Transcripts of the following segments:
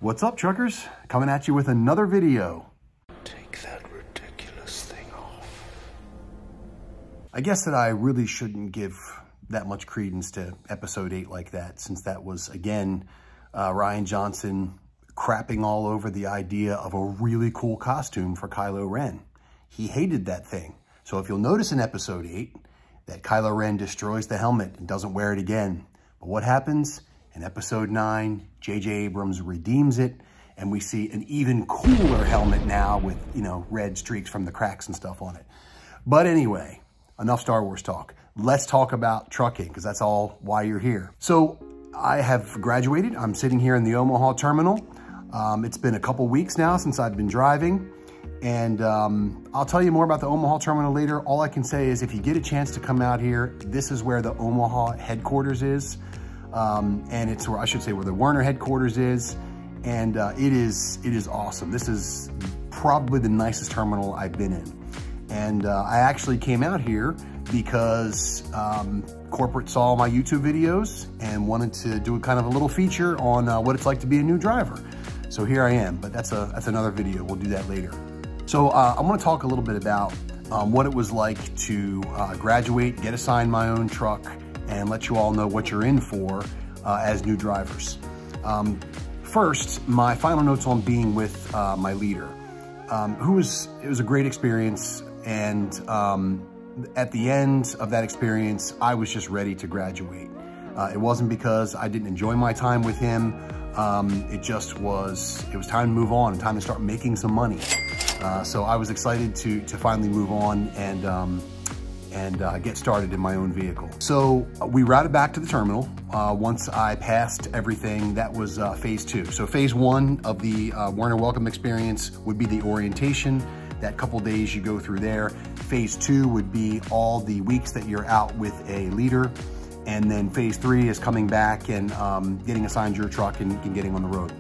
What's up, truckers? Coming at you with another video. Take that ridiculous thing off. I guess that I really shouldn't give that much credence to episode 8 like that, since that was, again, Rian Johnson crapping all over the idea of a really cool costume for Kylo Ren. He hated that thing. So if you'll notice in episode 8 that Kylo Ren destroys the helmet and doesn't wear it again. But what happens? In episode 9, J.J. Abrams redeems it, and we see an even cooler helmet now with, red streaks from the cracks and stuff on it. But anyway, enough Star Wars talk. Let's talk about trucking, because that's all why you're here. So I have graduated. I'm sitting here in the Omaha terminal. It's been a couple weeks now since I've been driving, and I'll tell you more about the Omaha terminal later. All I can say is if you get a chance to come out here, this is where the Omaha headquarters is. And it's where, I should say, where the Werner headquarters is. And it is awesome. This is probably the nicest terminal I've been in. And I actually came out here because corporate saw my YouTube videos and wanted to do kind of a little feature on what it's like to be a new driver. So here I am, but that's another video. We'll do that later. So I want to talk a little bit about what it was like to graduate, get assigned my own truck, and let you all know what you're in for as new drivers. First, my final notes on being with my leader, it was a great experience, and at the end of that experience, I was just ready to graduate. It wasn't because I didn't enjoy my time with him. It was time to move on and time to start making some money. So I was excited to finally move on and get started in my own vehicle. So we routed back to the terminal once I passed everything. That was phase 2. So phase 1 of the Werner Welcome Experience would be the orientation, that couple days you go through there. Phase 2 would be all the weeks that you're out with a leader. And then phase 3 is coming back and getting assigned your truck and getting on the road.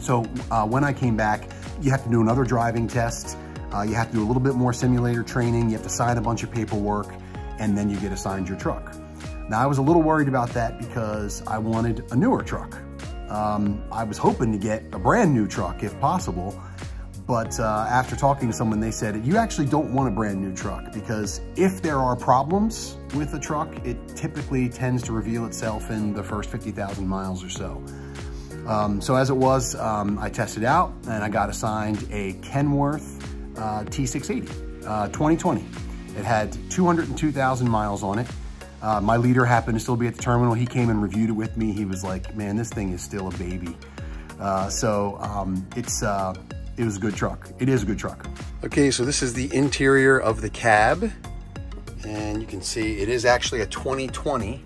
So when I came back, you have to do another driving test. You have to do a little bit more simulator training. You have to sign a bunch of paperwork, and then you get assigned your truck. Now, I was a little worried about that because I wanted a newer truck. I was hoping to get a brand new truck if possible, but after talking to someone, they said, you actually don't want a brand new truck because if there are problems with the truck, it typically tends to reveal itself in the first 50,000 miles or so. So as it was, I tested out and I got assigned a Kenworth T680, 2020. It had 202,000 miles on it. My leader happened to still be at the terminal. He came and reviewed it with me. He was like, man, this thing is still a baby. It was a good truck. It is a good truck. Okay, so this is the interior of the cab. And you can see it is actually a 2020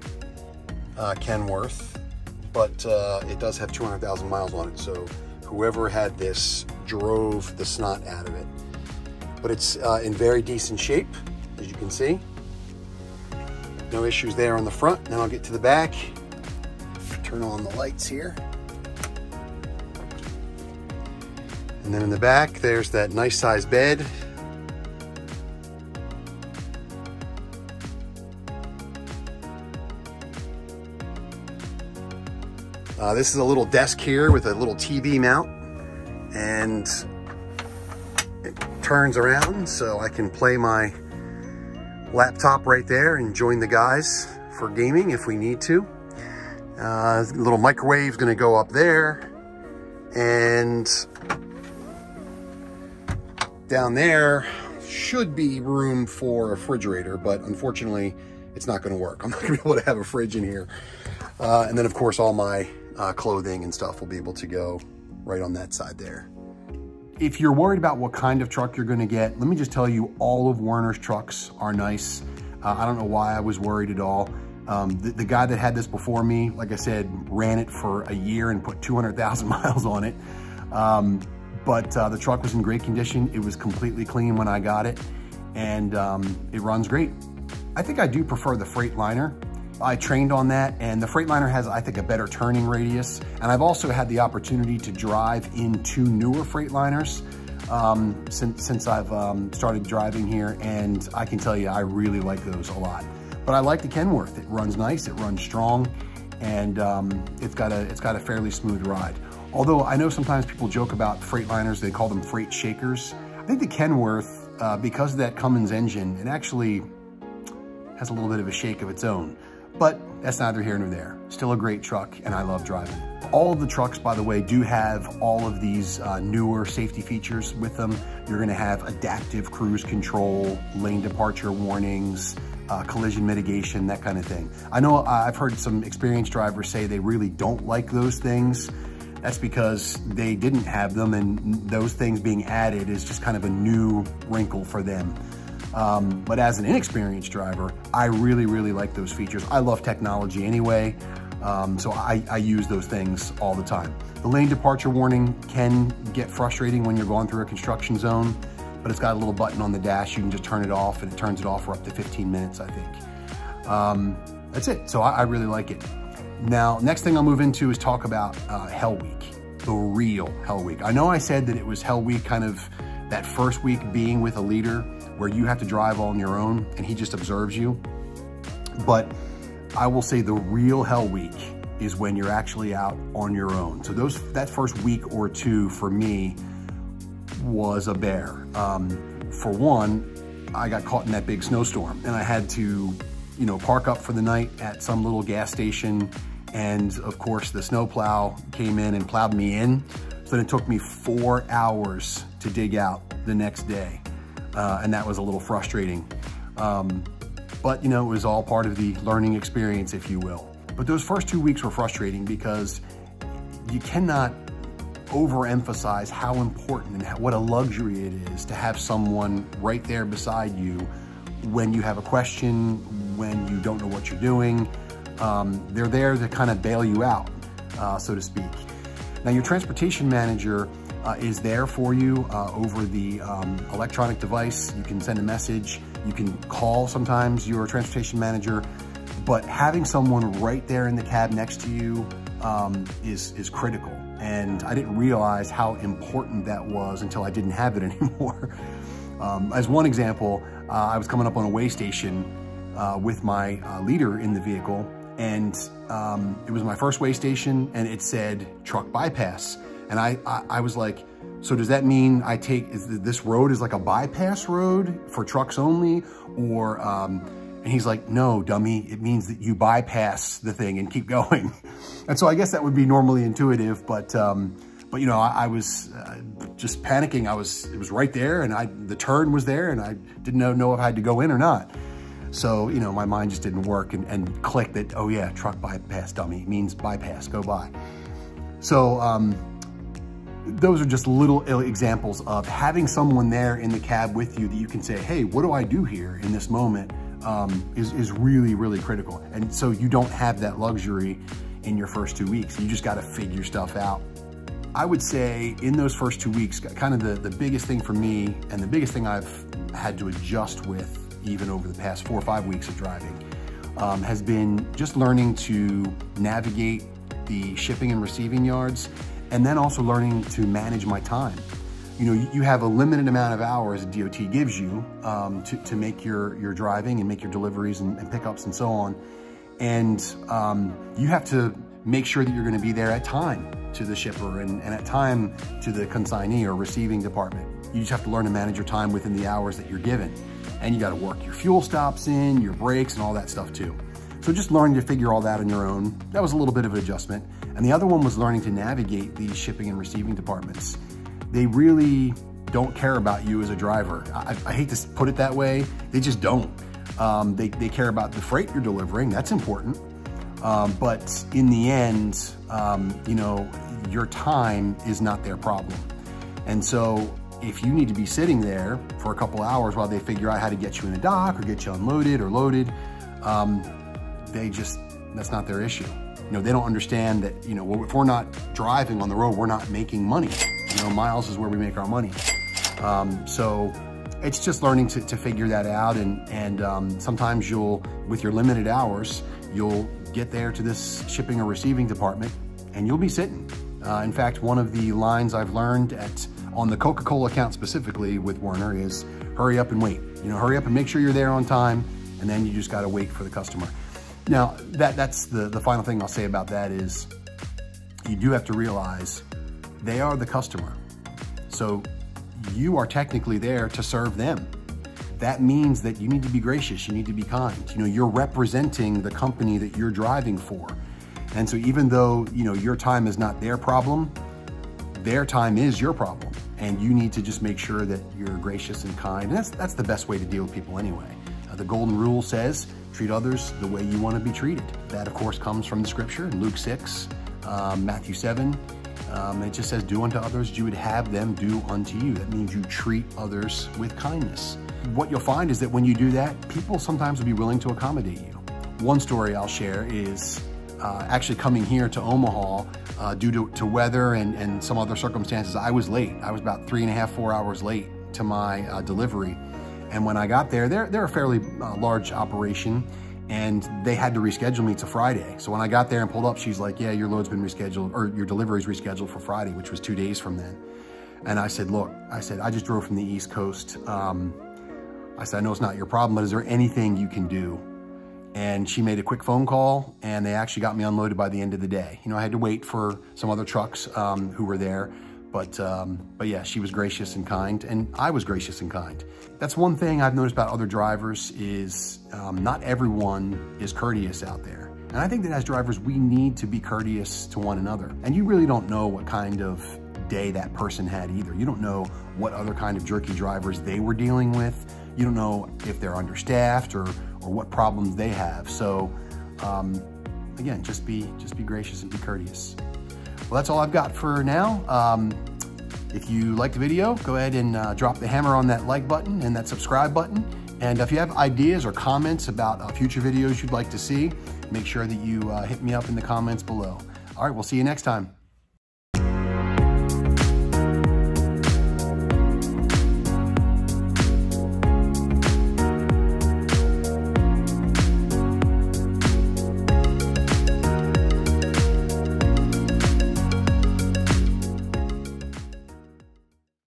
Kenworth, but it does have 200,000 miles on it. So whoever had this drove the snot out of it. But it's in very decent shape, as you can see. No issues there on the front. Now I'll get to the back. Turn on the lights here. And then in the back, there's that nice sized bed. This is a little desk here with a little TV mount, and it turns around so I can play my laptop right there and join the guys for gaming if we need to. Little microwave's gonna go up there, and down there should be room for a refrigerator, but unfortunately it's not gonna work. I'm not gonna be able to have a fridge in here. And then of course all my clothing and stuff will be able to go right on that side there. If you're worried about what kind of truck you're gonna get, let me just tell you, all of Werner's trucks are nice. I don't know why I was worried at all. The guy that had this before me, like I said, ran it for a year and put 200,000 miles on it. But the truck was in great condition. It was completely clean when I got it, and it runs great. I think I do prefer the Freightliner. I trained on that, and the Freightliner has, I think, a better turning radius. And I've also had the opportunity to drive in 2 newer Freightliners since I've started driving here, and I can tell you I really like those a lot. But I like the Kenworth. It runs nice, it runs strong, and it's got a fairly smooth ride. Although I know sometimes people joke about Freightliners, they call them freight shakers. I think the Kenworth, because of that Cummins engine, it actually has a little bit of a shake of its own. But that's neither here nor there. Still a great truck, and I love driving. All of the trucks, by the way, do have all of these newer safety features with them. You're gonna have adaptive cruise control, lane departure warnings, collision mitigation, that kind of thing. I know I've heard some experienced drivers say they really don't like those things. That's because they didn't have them, and those things being added is just kind of a new wrinkle for them. But as an inexperienced driver, I really, really like those features. I love technology anyway, so I use those things all the time. The lane departure warning can get frustrating when you're going through a construction zone, but it's got a little button on the dash. You can just turn it off, and it turns it off for up to 15 minutes, I think. That's it. So I really like it. Now, next thing I'll move into is talk about Hell Week, the real Hell Week. I know I said that it was Hell Week, kind of that first week being with a leader where you have to drive on your own and he just observes you. But I will say the real Hell Week is when you're actually out on your own. So that first week or two for me was a bear. For one, I got caught in that big snowstorm and I had to, park up for the night at some little gas station. And of course the snowplow came in and plowed me in. So then it took me 4 hours to dig out the next day. And that was a little frustrating. But it was all part of the learning experience, if you will. But those first 2 weeks were frustrating because you cannot overemphasize how important and what a luxury it is to have someone right there beside you when you have a question, when you don't know what you're doing. They're there to kind of bail you out, so to speak. Now, your transportation manager is there for you over the electronic device. You can send a message. You can call sometimes your transportation manager, but having someone right there in the cab next to you is critical. And I didn't realize how important that was until I didn't have it anymore. As one example, I was coming up on a way station with my leader in the vehicle, and it was my first way station, and it said truck bypass. And I was like, so does that mean this road is like a bypass road for trucks only? Or, and he's like, no, dummy, it means that you bypass the thing and keep going. And so I guess that would be normally intuitive, but I was just panicking. It was right there, and the turn was there, and I didn't know if I had to go in or not. So, my mind just didn't work and clicked that, oh yeah, truck bypass, dummy, it means bypass, go by. So, those are just little examples of having someone there in the cab with you that you can say, hey, what do I do here in this moment, is really, really critical. And so you don't have that luxury in your first 2 weeks. You just got to figure stuff out. I would say in those first 2 weeks, kind of the biggest thing for me, and the biggest thing I've had to adjust with even over the past 4 or 5 weeks of driving, has been just learning to navigate the shipping and receiving yards, and then also learning to manage my time. You have a limited amount of hours that DOT gives you to make your driving and make your deliveries and pickups and so on. And you have to make sure that you're gonna be there at time to the shipper and at time to the consignee or receiving department. You just have to learn to manage your time within the hours that you're given. And you gotta work your fuel stops in, your brakes, and all that stuff too. So just learning to figure all that on your own, that was a little bit of an adjustment. And the other one was learning to navigate these shipping and receiving departments. They really don't care about you as a driver. I hate to put it that way, they just don't. They care about the freight you're delivering, that's important. But in the end, your time is not their problem. And so if you need to be sitting there for a couple hours while they figure out how to get you in a dock or get you unloaded or loaded, that's not their issue. They don't understand that, if we're not driving on the road, we're not making money. Miles is where we make our money. So it's just learning to figure that out. And sometimes with your limited hours, you'll get there to this shipping or receiving department and you'll be sitting. In fact, one of the lines I've learned on the Coca-Cola account specifically with Werner is hurry up and wait. Hurry up and make sure you're there on time, and then you just gotta wait for the customer. Now, that's the final thing I'll say about that is you do have to realize They are the customer. So you are technically there to serve them. That means that you need to be gracious, you need to be kind. You know, you're representing the company that you're driving for. And so even though, you know, your time is not their problem, their time is your problem. And you need to just make sure that you're gracious and kind. And that's the best way to deal with people anyway. The golden rule says, treat others the way you want to be treated. That of course comes from the scripture, Luke 6, Matthew 7. It just says, do unto others as you would have them do unto you. That means you treat others with kindness. What you'll find is that when you do that, people sometimes will be willing to accommodate you. One story I'll share is actually coming here to Omaha due to weather and some other circumstances. I was late. I was about 3.5, 4 hours late to my delivery. And when I got there, they're a fairly large operation, and they had to reschedule me to Friday. So when I got there and pulled up, she's like, yeah, your load's been rescheduled, or your delivery's rescheduled for Friday, which was 2 days from then. And I said, look, I just drove from the East Coast. I said, I know it's not your problem, but is there anything you can do? And she made a quick phone call, and they actually got me unloaded by the end of the day. You know, I had to wait for some other trucks who were there, but yeah, she was gracious and kind, and I was gracious and kind. That's one thing I've noticed about other drivers is not everyone is courteous out there. And I think that as drivers, we need to be courteous to one another. And you really don't know what kind of day that person had either. You don't know what other kind of jerky drivers they were dealing with. You don't know if they're understaffed or what problems they have. So again, just be gracious and be courteous. Well, that's all I've got for now. If you liked the video, go ahead and drop the hammer on that like button and that subscribe button. And if you have ideas or comments about future videos you'd like to see, make sure that you hit me up in the comments below. All right, we'll see you next time.